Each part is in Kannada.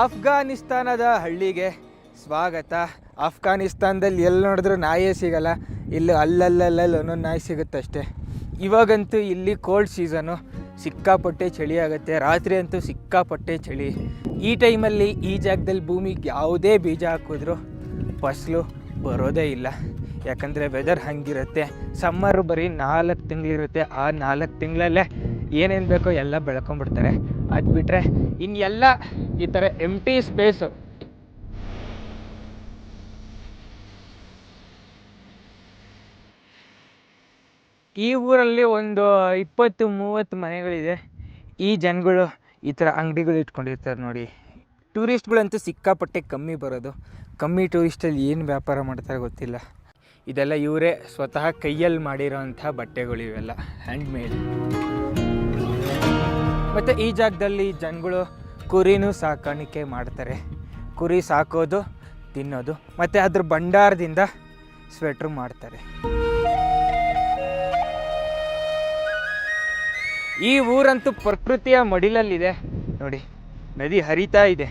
ಅಫ್ಘಾನಿಸ್ತಾನದ ಹಳ್ಳಿಗೆ ಸ್ವಾಗತ. ಅಫ್ಘಾನಿಸ್ತಾನದಲ್ಲಿ ಎಲ್ಲಿ ನೋಡಿದ್ರೂ ನಾಯೇ ಸಿಗಲ್ಲ, ಇಲ್ಲಿ ಅಲ್ಲಲ್ಲಲ್ಲಿ ಒಂದೊಂದು ನಾಯಿ ಸಿಗುತ್ತಷ್ಟೆ. ಇವಾಗಂತೂ ಇಲ್ಲಿ ಕೋಲ್ಡ್ ಸೀಸನು, ಸಿಕ್ಕಾಪಟ್ಟೆ ಚಳಿ ಆಗುತ್ತೆ. ರಾತ್ರಿ ಅಂತೂ ಸಿಕ್ಕಾಪಟ್ಟೆ ಚಳಿ. ಈ ಟೈಮಲ್ಲಿ ಈ ಜಾಗದಲ್ಲಿ ಭೂಮಿಗೆ ಯಾವುದೇ ಬೀಜ ಹಾಕಿದ್ರೂ ಫಸಲು ಬರೋದೇ ಇಲ್ಲ, ಯಾಕಂದರೆ ವೆದರ್ ಹಂಗಿರುತ್ತೆ. ಸಮ್ಮರು ಬರೀ 4 ತಿಂಗಳಿರುತ್ತೆ. ಆ 4 ತಿಂಗಳಲ್ಲೇ ಏನೇನು ಬೇಕೋ ಎಲ್ಲ ಬೆಳ್ಕೊಂಡ್ಬಿಡ್ತಾರೆ. ಅದು ಬಿಟ್ಟರೆ ಇನ್ನೆಲ್ಲ ಈ ಥರ ಎಂಟಿ ಸ್ಪೇಸು. ಈ ಊರಲ್ಲಿ ಒಂದು 20-30 ಮನೆಗಳಿದೆ. ಈ ಜನಗಳು ಈ ಥರ ಅಂಗಡಿಗಳು ಇಟ್ಕೊಂಡಿರ್ತಾರೆ ನೋಡಿ. ಟೂರಿಸ್ಟ್ಗಳಂತೂ ಸಿಕ್ಕಾಪಟ್ಟೆ ಕಮ್ಮಿ ಬರೋದು. ಕಮ್ಮಿ ಟೂರಿಸ್ಟಲ್ಲಿ ಏನು ವ್ಯಾಪಾರ ಮಾಡ್ತಾರೆ ಗೊತ್ತಿಲ್ಲ. ಇದೆಲ್ಲ ಇವರೇ ಸ್ವತಃ ಕೈಯಲ್ಲಿ ಮಾಡಿರೋಂಥ ಬಟ್ಟೆಗಳು, ಇವೆಲ್ಲ ಹ್ಯಾಂಡ್ಮೇಡ್. ಮತ್ತು ಈ ಜಾಗದಲ್ಲಿ ಜನಗಳು ಕುರಿನೂ ಸಾಕಾಣಿಕೆ ಮಾಡ್ತಾರೆ. ಕುರಿ ಸಾಕೋದು, ತಿನ್ನೋದು, ಮತ್ತು ಅದ್ರ ಭಂಡಾರದಿಂದ ಸ್ವೆಟ್ರ್ ಮಾಡ್ತಾರೆ. ಈ ಊರಂತೂ ಪ್ರಕೃತಿಯ ಮಡಿಲಲ್ಲಿದೆ ನೋಡಿ. ನದಿ ಹರಿತಾ ಇದೆ,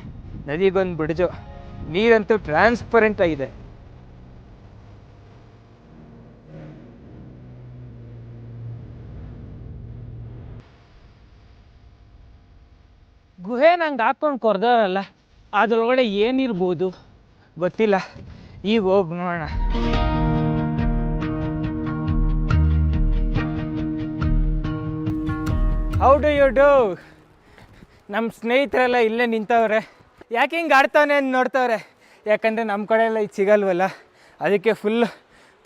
ನದಿಗೊಂದು ಬಿಡಜು. ನೀರಂತೂ ಟ್ರಾನ್ಸ್ಪರೆಂಟ್ ಆಗಿದೆ. ಗುಹೆ ನಂಗೆ ಹಾಕ್ಕೊಂಡು ಕೊರ್ದವರಲ್ಲ, ಅದರೊಳಗಡೆ ಏನಿರ್ಬೋದು ಗೊತ್ತಿಲ್ಲ. ಈಗ ಹೋಗಿ ನೋಡೋಣ. How do you do? ನಮ್ಮ ಸ್ನೇಹಿತರೆಲ್ಲ ಇಲ್ಲೇ ನಿಂತವ್ರೆ. ಯಾಕೆ ಹಿಂಗೆ ಆಡ್ತಾನೆ ಅಂತ ನೋಡ್ತವ್ರೆ. ಯಾಕಂದರೆ ನಮ್ಮ ಕಡೆ ಎಲ್ಲ ಇದು ಸಿಗಲ್ವಲ್ಲ, ಅದಕ್ಕೆ ಫುಲ್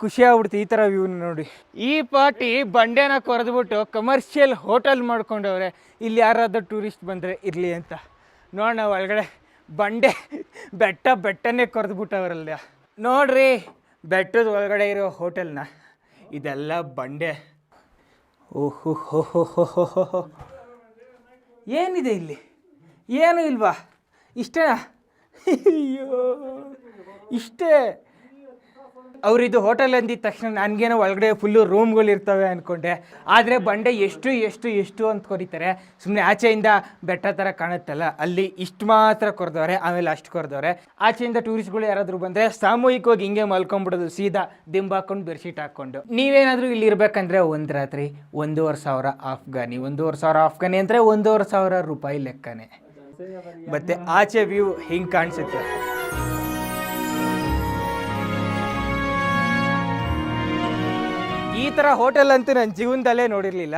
ಖುಷಿ ಆಗ್ಬಿಡ್ತು ಈ ಥರ ವ್ಯೂ ನೋಡಿ. ಈ ಪಾರ್ಟಿ ಬಂಡೆನ ಕೊರೆದ್ಬಿಟ್ಟು ಕಮರ್ಷಿಯಲ್ ಹೋಟೆಲ್ ಮಾಡ್ಕೊಂಡವ್ರೆ. ಇಲ್ಲಿ ಯಾರಾದರೂ ಟೂರಿಸ್ಟ್ ಬಂದರೆ ಇರಲಿ ಅಂತ. ನೋಡೋಣ ಒಳಗಡೆ ಬಂಡೆ ಬೆಟ್ಟನೇ ಕೊರೆದ್ಬಿಟ್ಟವ್ರಲ್ಲ ನೋಡ್ರಿ. ಬೆಟ್ಟದ ಒಳಗಡೆ ಇರೋ ಹೋಟೆಲ್ನ, ಇದೆಲ್ಲ ಬಂಡೆ. ಓಹೋ ಹೋ ಹೋ ಹೋ ಹೋ ಹೋ. ಏನಿದೆ ಇಲ್ಲಿ? ಏನು ಇಲ್ವಾ? ಇಷ್ಟೇನಾ? ಅಯ್ಯೋ ಇಷ್ಟೇ. ಅವರಿದು ಹೋಟೆಲ್ ಅಂದಿದ ತಕ್ಷಣ ನನಗೇನೋ ಒಳಗಡೆ ಫುಲ್ಲು ರೂಮ್ಗಳು ಇರ್ತವೆ ಅಂದ್ಕೊಂಡೆ. ಆದರೆ ಬಂಡೆ ಎಷ್ಟು ಅಂತ ಕೊರಿತಾರೆ. ಸುಮ್ಮನೆ ಆಚೆಯಿಂದ ಬೆಟ್ಟ ಥರ ಕಾಣುತ್ತಲ್ಲ, ಅಲ್ಲಿ ಇಷ್ಟು ಮಾತ್ರ ಕೊರೆದವ್ರೆ, ಆಮೇಲೆ ಅಷ್ಟು ಕೊರೆದವ್ರೆ. ಆಚೆಯಿಂದ ಟೂರಿಸ್ಟ್ಗಳು ಯಾರಾದರೂ ಬಂದರೆ ಸಾಮೂಹಿಕವಾಗಿ ಹಿಂಗೆ ಮಲ್ಕೊಂಡ್ಬಿಡೋದು, ಸೀದಾ ದಿಂಬು ಹಾಕ್ಕೊಂಡು ಬೆಡ್ಶೀಟ್ ಹಾಕ್ಕೊಂಡು. ನೀವೇನಾದರೂ ಇಲ್ಲಿ ಇರಬೇಕಂದ್ರೆ ಒಂದು ರಾತ್ರಿ 1,500 ಅಫ್ಘಾನಿ. 1,500 ಅಫ್ಘಾನಿ ಅಂದರೆ 1,500 ರೂಪಾಯಿ ಲೆಕ್ಕನೇ. ಮತ್ತು ಆಚೆ ವ್ಯೂ ಹಿಂಗೆ ಕಾಣಿಸುತ್ತೆ. ಈ ಥರ ಹೋಟೆಲ್ ಅಂತೂ ನನ್ನ ಜೀವನದಲ್ಲೇ ನೋಡಿರಲಿಲ್ಲ.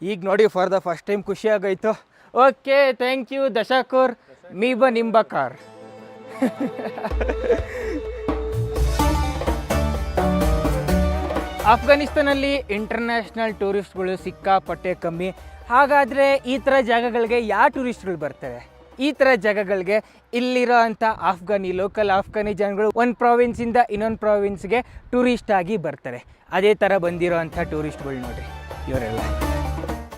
ಈಗ ನೋಡಿ ಫಾರ್ ದ ಫಸ್ಟ್ ಟೈಮ್ ಖುಷಿ ಆಗೋಯ್ತು. ಓಕೆ, ಥ್ಯಾಂಕ್ ಯು ದಶಾಕೂರ್ ಮೀಬ ನಿಂಬಕಾರ್. ಅಫ್ಘಾನಿಸ್ತಾನಲ್ಲಿ ಇಂಟರ್ನ್ಯಾಷನಲ್ ಟೂರಿಸ್ಟ್ಗಳು ಸಿಕ್ಕಾಪಟ್ಟೆ ಕಮ್ಮಿ. ಹಾಗಾದರೆ ಈ ಥರ ಜಾಗಗಳಿಗೆ ಯಾವ ಟೂರಿಸ್ಟ್ಗಳು ಬರ್ತಾರೆ? ಈ ಥರ ಜಾಗಗಳಿಗೆ ಇಲ್ಲಿರೋ ಅಂಥ ಲೋಕಲ್ ಅಫ್ಘಾನಿ ಜನಗಳು ಒಂದು ಪ್ರಾವಿನ್ಸಿಂದ ಇನ್ನೊಂದು ಪ್ರಾವಿನ್ಸ್ಗೆ ಟೂರಿಸ್ಟ್ ಆಗಿ ಬರ್ತಾರೆ. ಅದೇ ಥರ ಬಂದಿರೋ ಅಂಥ ಟೂರಿಸ್ಟ್ಗಳು ನೋಡಿರಿ ಇವರೆಲ್ಲ.